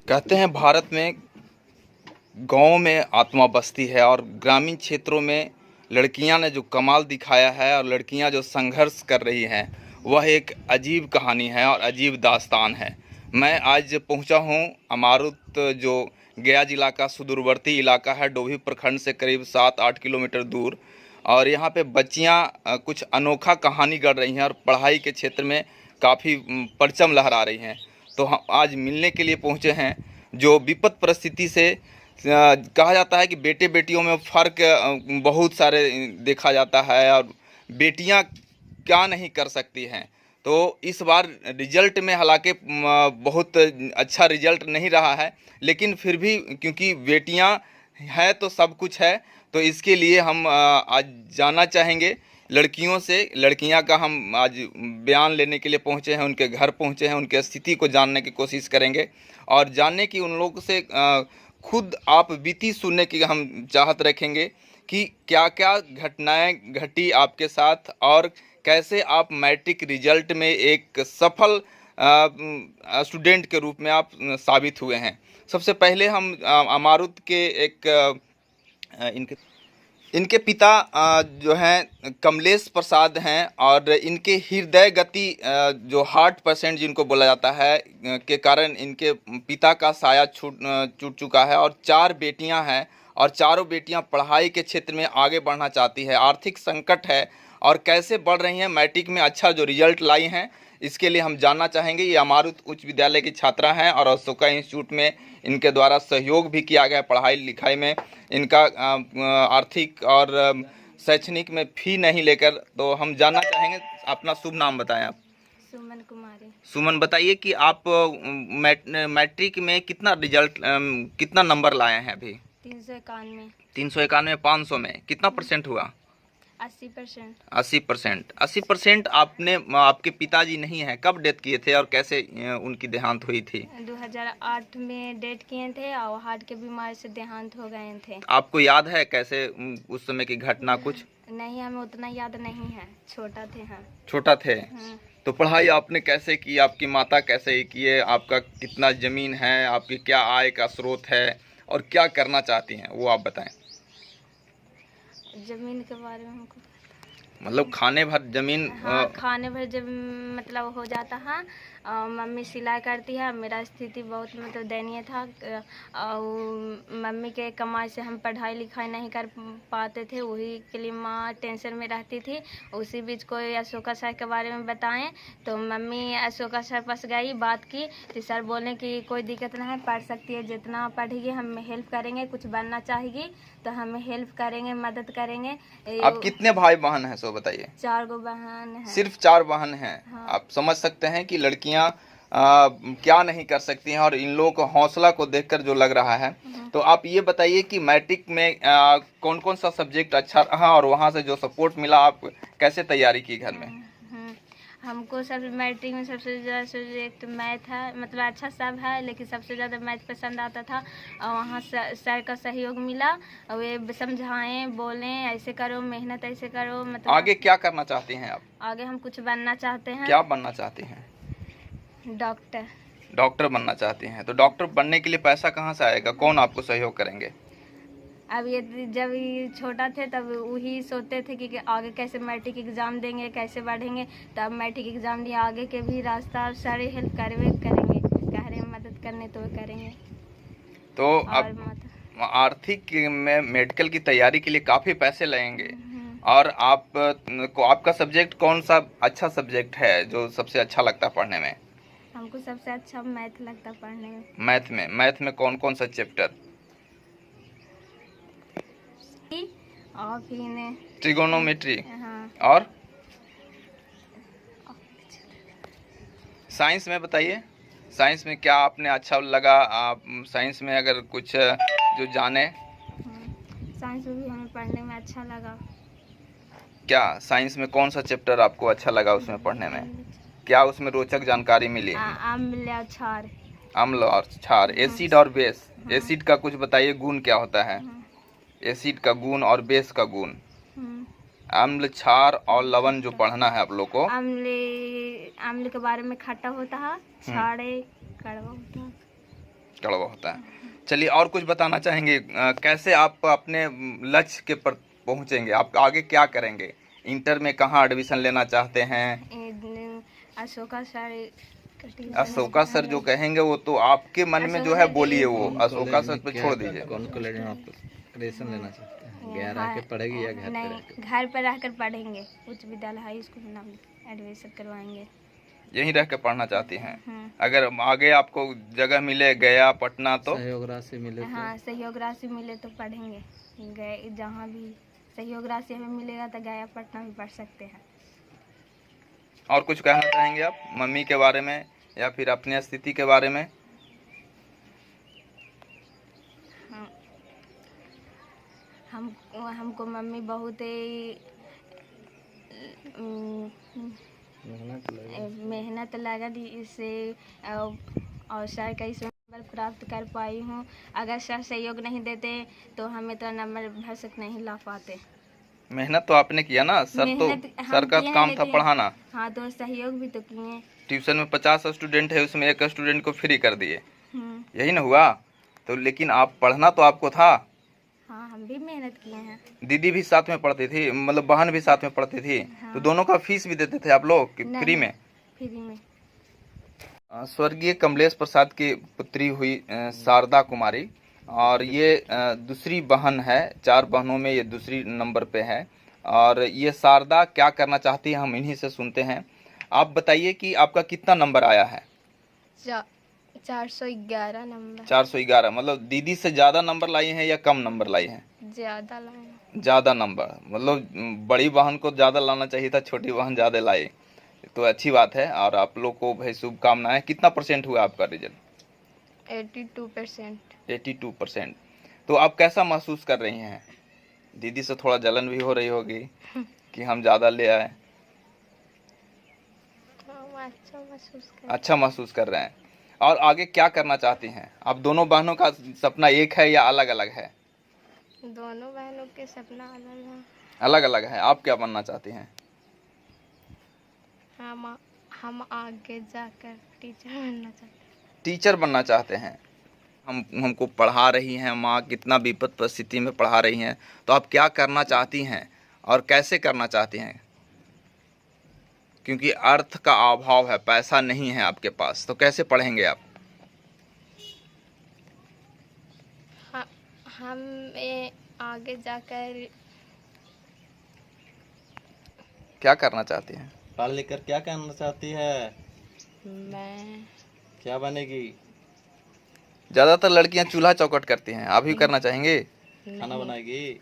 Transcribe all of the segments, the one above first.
कहते हैं भारत में गांव में आत्मा बसती है और ग्रामीण क्षेत्रों में लड़कियां ने जो कमाल दिखाया है और लड़कियां जो संघर्ष कर रही हैं वह एक अजीब कहानी है और अजीब दास्तान है। मैं आज पहुंचा हूं अमारुत, जो गया जिला का सुदूरवर्ती इलाका है, डोभी प्रखंड से करीब 7-8 किलोमीटर दूर। और यहाँ पे बच्चियां कुछ अनोखा कहानी गढ़ रही हैं और पढ़ाई के क्षेत्र में काफ़ी परचम लहरा रही हैं। तो हम आज मिलने के लिए पहुँचे हैं जो विपद परिस्थिति से कहा जाता है कि बेटे बेटियों में फ़र्क बहुत सारे देखा जाता है और बेटियां क्या नहीं कर सकती हैं। तो इस बार रिजल्ट में हालांकि बहुत अच्छा रिजल्ट नहीं रहा है, लेकिन फिर भी क्योंकि बेटियां हैं तो सब कुछ है, तो इसके लिए हम आज जानना चाहेंगे लड़कियों से। लड़कियां का हम आज बयान लेने के लिए पहुंचे हैं, उनके घर पहुंचे हैं, उनके स्थिति को जानने की कोशिश करेंगे और जानने की उन लोगों से खुद आप बीती सुनने की हम चाहत रखेंगे कि क्या क्या घटनाएं घटी आपके साथ और कैसे आप मैट्रिक रिजल्ट में एक सफल स्टूडेंट के रूप में आप साबित हुए हैं। सबसे पहले हम अमारुत के इनके पिता जो हैं कमलेश प्रसाद हैं और इनके हृदय गति जो हार्ट पेशेंट जिनको बोला जाता है के कारण इनके पिता का साया छूट चुका है और 4 बेटियां हैं और चारों बेटियां पढ़ाई के क्षेत्र में आगे बढ़ना चाहती है। आर्थिक संकट है और कैसे बढ़ रही हैं, मैट्रिक में अच्छा जो रिजल्ट लाई हैं, इसके लिए हम जानना चाहेंगे। ये अमारुत उच्च विद्यालय की छात्रा हैं और अशोका इंस्टीट्यूट में इनके द्वारा सहयोग भी किया गया पढ़ाई लिखाई में। इनका आर्थिक और शैक्षणिक में फ़ी नहीं लेकर। तो हम जानना चाहेंगे, अपना शुभ नाम बताएं आप। सुमन कुमारी। सुमन, बताइए कि आप मैट्रिक में कितना रिजल्ट कितना नंबर लाए हैं अभी? 391। 391 500 में कितना परसेंट हुआ? 80%। 80%। 80% आपने, आपके पिताजी नहीं हैं, कब डेथ किए थे और कैसे उनकी देहांत हुई थी? 2008 में डेथ किए थे और हार्ट के बीमारी से देहांत हो गए थे। आपको याद है कैसे उस समय की घटना कुछ? नहीं, हमें उतना याद नहीं है, छोटा थे हम। छोटा थे। तो पढ़ाई आपने कैसे की? आपकी माता कैसे किए? आपका कितना ज़मीन है? आपकी क्या आय का स्रोत है और क्या करना चाहती हैं वो आप बताएं। जमीन के बारे में हमको मतलब खाने भर जमीन? हाँ, खाने भर जब मतलब हो जाता है। मम्मी सिलाई करती है। मेरा स्थिति बहुत मतलब दयनीय था और मम्मी के कमाई से हम पढ़ाई लिखाई नहीं कर पाते थे, वही के लिए माँ टेंशन में रहती थी। उसी बीच कोई अशोका सर के बारे में बताएं तो मम्मी अशोका सर पास गई, बात की तो सर बोले कि कोई दिक्कत नहीं है, पढ़ सकती है, जितना पढ़ेगी हम हेल्प करेंगे, कुछ बनना चाहेगी तो हम हेल्प करेंगे, मदद करेंगे। आप कितने भाई बहन हैं सो बताइए? 4 गो बहन है। सिर्फ 4 बहन हैं? हाँ। आप समझ सकते हैं कि लड़कियां क्या नहीं कर सकती हैं और इन लोगों को हौसला को देखकर जो लग रहा है। तो आप ये बताइए कि मैट्रिक में कौन कौन सा सब्जेक्ट अच्छा रहा और वहाँ से जो सपोर्ट मिला, आप कैसे तैयारी की घर में? हमको सब मैट्रिक में सबसे ज़्यादा सब्जेक्ट मैथ है, मतलब अच्छा सब है लेकिन सबसे ज़्यादा मैथ पसंद आता था और वहाँ सर का सहयोग मिला और वे समझाएं, बोलें ऐसे करो, मेहनत ऐसे करो। मतलब आगे क्या करना चाहती हैं आप? आगे हम कुछ बनना चाहते हैं। क्या बनना चाहती हैं? डॉक्टर। डॉक्टर बनना चाहती हैं। तो डॉक्टर बनने के लिए पैसा कहाँ से आएगा? कौन आपको सहयोग करेंगे? अब ये जब ये छोटा थे तब वही सोचते थे कि आगे कैसे मैट्रिक एग्ज़ाम देंगे, कैसे बढ़ेंगे। तब मैट्रिक एग्ज़ाम दिए, आगे के भी रास्ता सारे हेल्प करेंगे, कह रहे मदद करने तो करेंगे। तो अब आर्थिक में मेडिकल की तैयारी के लिए काफ़ी पैसे लगेंगे और आपका सब्जेक्ट कौन सा अच्छा सब्जेक्ट है जो सबसे अच्छा लगता है पढ़ने में? हमको सबसे अच्छा मैथ लगता है पढ़ने में। मैथ में कौन कौन सा चैप्टर? और फिर ट्रिगोनोमेट्री। हाँ। और साइंस में बताइए, साइंस में क्या आपने अच्छा लगा? आप साइंस में अगर कुछ जो जाने? साइंस में भी हमें पढ़ने में अच्छा लगा। क्या साइंस में कौन सा चैप्टर आपको अच्छा लगा उसमें पढ़ने में? क्या उसमें रोचक जानकारी मिली? अम्ल और क्षार। अम्ल और क्षार, एसिड और बेस। एसिड का कुछ बताइए, गुण क्या होता है? एसिड का गुण और बेस का गुण। अम्ल, क्षार और लवण जो पढ़ना है आप लोग को। अम्ल के बारे में खट्टा होता है, क्षार कड़वा होता है। कड़वा होता है। चलिए, और कुछ बताना चाहेंगे? कैसे आप अपने लक्ष्य के पर पहुँचेंगे? आप आगे क्या करेंगे? इंटर में कहाँ एडमिशन लेना चाहते हैं? अशोका सर अशोका सर जो कहेंगे वो तो आपके मन में जो है बोलिए, वो अशोका सर पे छोड़ दीजिए। कौन कॉलेज में आप एडमिशन लेना चाहते हैं? घर आके पढ़ेगी या घर पे नहीं, रहकर? घर पर रहकर पढ़ेंगे। उच्च विद्यालय हाई स्कूल में नाम एडमिशन करवाएंगे। यहीं रह के पढ़ना चाहती हैं? अगर आगे आपको जगह मिले गया पटना तो? सहयोग राशि मिले तो? हाँ, सहयोग राशि मिले तो पढ़ेंगे। गए जहाँ भी सहयोग राशि हमें मिलेगा तो गया पटना भी पढ़ सकते हैं। और कुछ कहना चाहेंगे आप मम्मी के बारे में या फिर अपनी स्थिति के बारे में? हाँ, हमको मम्मी बहुत ही मेहनत लगा दी इससे, और सर का इस नंबर प्राप्त कर पाई हूँ। अगर सर सहयोग नहीं देते तो हमें तो नंबर भर तक नहीं ला पाते। मेहनत तो आपने किया ना सर, तो सर का काम था पढ़ाना। हाँ, तो सहयोग भी तो किए। ट्यूशन में 50 स्टूडेंट है, उसमें एक स्टूडेंट को फ्री कर दिए, यही ना हुआ? तो लेकिन आप पढ़ना तो आपको था। हाँ, हम भी मेहनत किए हैं। दीदी भी साथ में पढ़ती थी, मतलब बहन भी साथ में पढ़ती थी। हाँ। तो दोनों का फीस भी देते थे आप लोग कि फ्री में? फ्री में। स्वर्गीय कमलेश प्रसाद की पुत्री हुई शारदा कुमारी, और ये दूसरी बहन है। 4 बहनों में ये दूसरी नंबर पे है। और ये शारदा क्या करना चाहती है हम इन्हीं से सुनते हैं। आप बताइए कि आपका कितना नंबर आया है? 411 नंबर। 411, मतलब दीदी से ज़्यादा नंबर लाई हैं या कम नंबर लाई हैं? ज़्यादा लाए। ज़्यादा नंबर, मतलब बड़ी बहन को ज़्यादा लाना चाहिए था, छोटी बहन ज़्यादा लाई, तो अच्छी बात है। और आप लोग को भाई शुभकामनाएं। कितना परसेंट हुआ आपका रिजल्ट? 82%। 82%। तो आप कैसा महसूस कर रही हैं? दीदी से थोड़ा जलन भी हो रही होगी कि हम ज़्यादा ले आए? अच्छा महसूस कर रहे हैं। और आगे क्या करना चाहती हैं? आप दोनों बहनों का सपना एक है या अलग अलग है? दोनों बहनों के सपना अलग है। अलग अलग है। आप क्या बनना चाहती हैं? हम आगे जाकर टीचर बनना चाहते हैं। टीचर बनना चाहते हैं। हमको पढ़ा रही हैं माँ, कितना विपद परिस्थिति में पढ़ा रही हैं, तो आप क्या करना चाहती हैं और कैसे करना चाहती हैं? क्योंकि अर्थ का अभाव है, पैसा नहीं है आपके पास, तो कैसे पढ़ेंगे आप? हम आगे जाकर क्या करना चाहती हैं? पढ़ लिख कर क्या करना चाहती है? मैं क्या बनेगी? ज़्यादातर लड़कियां चूल्हा चौकट करती हैं, आप भी करना चाहेंगे? खाना बनाएगी?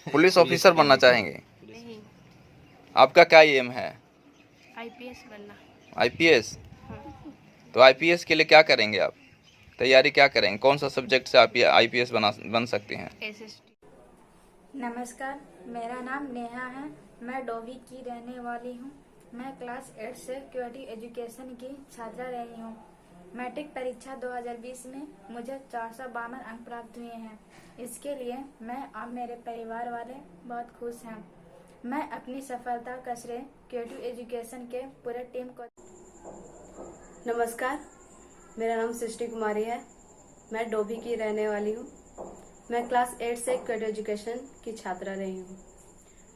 पुलिस ऑफिसर बनना चाहेंगे? नहीं, आपका क्या एम है? आईपीएस बनना। आईपीएस? तो आईपीएस के लिए क्या करेंगे आप? तैयारी क्या करेंगे? कौन सा सब्जेक्ट से आप आईपीएस बन सकते हैं? नमस्कार, मेरा नाम नेहा है। मैं डोभी की रहने वाली हूँ। मैं क्लास 8 से क्वालिटी एजुकेशन की छात्रा रही हूँ। मैट्रिक परीक्षा 2020 में मुझे 452 अंक प्राप्त हुए हैं। इसके लिए मैं और मेरे परिवार वाले बहुत खुश हैं। मैं अपनी सफलता का श्रेय क्वालिटी एजुकेशन के पूरे टीम को। नमस्कार, मेरा नाम सृष्टि कुमारी है। मैं डोभी की रहने वाली हूँ। मैं क्लास 8 से क्वालिटी एजुकेशन की छात्रा रही हूँ।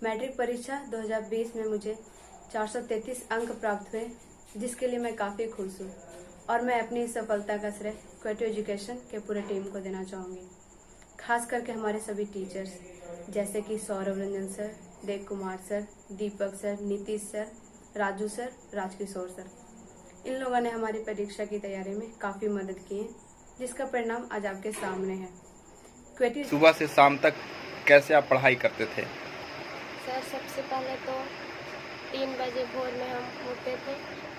मैट्रिक परीक्षा 2020 में मुझे 433 अंक प्राप्त हुए, जिसके लिए मैं काफ़ी खुश हूँ और मैं अपनी सफलता का श्रेय क्वालिटी एजुकेशन के पूरे टीम को देना चाहूँगी। खास करके हमारे सभी टीचर्स जैसे कि Saurabh Ranjan sir, Dev Kumar sir, Deepak sir, Nitish sir, Raju sir, Rajkishore sir. इन लोगों ने हमारी परीक्षा की तैयारी में काफ़ी मदद की है, जिसका परिणाम आज आपके सामने है। सुबह से शाम तक कैसे आप पढ़ाई करते थे? सर, सबसे पहले तो 3 बजे भोर में हम उठते थे,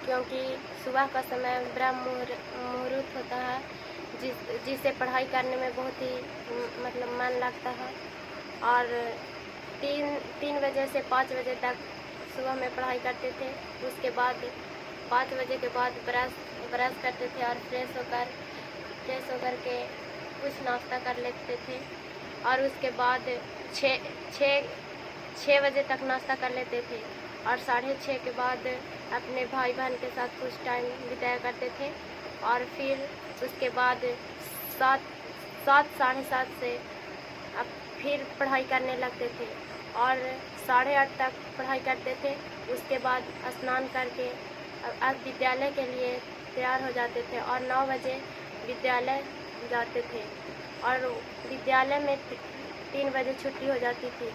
क्योंकि सुबह का समय ब्रह्म मुहूर्त होता है, जिससे पढ़ाई करने में बहुत ही मतलब मन लगता है। और 3 बजे से 5 बजे तक सुबह में पढ़ाई करते थे। उसके बाद 5 बजे के बाद ब्रश करते थे और फ्रेश होकर के कुछ नाश्ता कर लेते थे। और उसके बाद 6 बजे तक नाश्ता कर लेते थे और 6:30 के बाद अपने भाई बहन के साथ कुछ टाइम बिताया करते थे। और फिर उसके बाद 7 साढ़े 7 से अब फिर पढ़ाई करने लगते थे और 8:30 तक पढ़ाई करते थे। उसके बाद स्नान करके अब विद्यालय के लिए तैयार हो जाते थे और 9 बजे विद्यालय जाते थे और विद्यालय में 3 बजे छुट्टी हो जाती थी।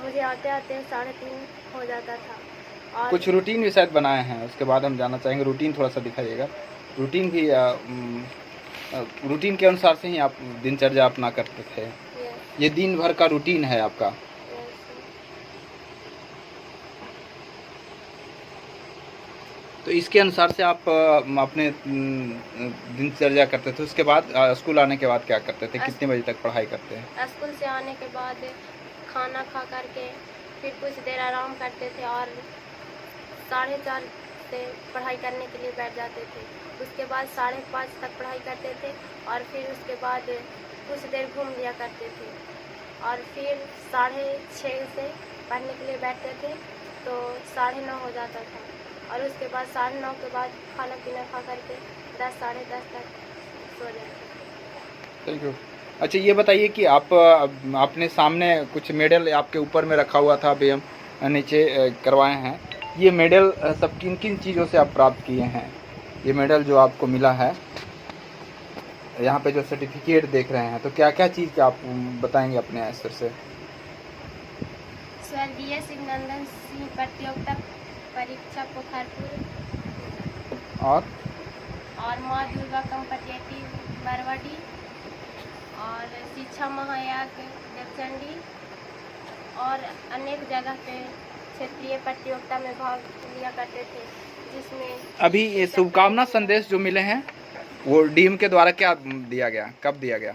मुझे आते आते 3:30 हो जाता था। और कुछ रूटीन भी शायद बनाए हैं, उसके बाद हम जानना चाहेंगे। रूटीन थोड़ा सा दिखाइएगा। रूटीन भी रूटीन के अनुसार से ही आप दिनचर्या अपना करते थे। यस, ये दिन भर का रूटीन है आपका। यस। तो इसके अनुसार से आप अपने दिनचर्या करते थे। उसके बाद स्कूल आने के बाद क्या करते थे? कितने बजे तक पढ़ाई करते हैं? स्कूल से आने के बाद खाना खा करके फिर कुछ देर आराम करते थे और 4:30 से पढ़ाई करने के लिए बैठ जाते थे। उसके बाद 5:30 तक पढ़ाई करते थे और फिर उसके बाद कुछ देर घूम लिया करते थे और फिर 6:30 से पढ़ने के लिए बैठते थे तो 9:30 हो जाता था और उसके बाद 9:30 के बाद खाना पीना खा करके 10 साढ़े 10 तक सो जाते थे। Thank you. अच्छा, ये बताइए कि आप अपने सामने कुछ मेडल आपके ऊपर में रखा हुआ था, अभी हम नीचे करवाए हैं। ये मेडल सब किन किन चीज़ों से आप प्राप्त किए हैं? ये मेडल जो आपको मिला है, यहाँ पे जो सर्टिफिकेट देख रहे हैं, तो क्या क्या चीज़ आप बताएंगे अपने स्तर से? स्वर्गीय शिवनंदन सिंह प्रतियोगिता परीक्षा पोखरपुर और माँ दुर्गा कॉम्पिटिटिव बरवाडी और शिक्षा महायाग देवचंडी और अनेक जगह पे क्षेत्रीय प्रतियोगिता में भाग लिया करते थे, जिसमें अभी ये शुभकामना संदेश जो मिले हैं वो डीएम के द्वारा क्या दिया गया, कब दिया गया?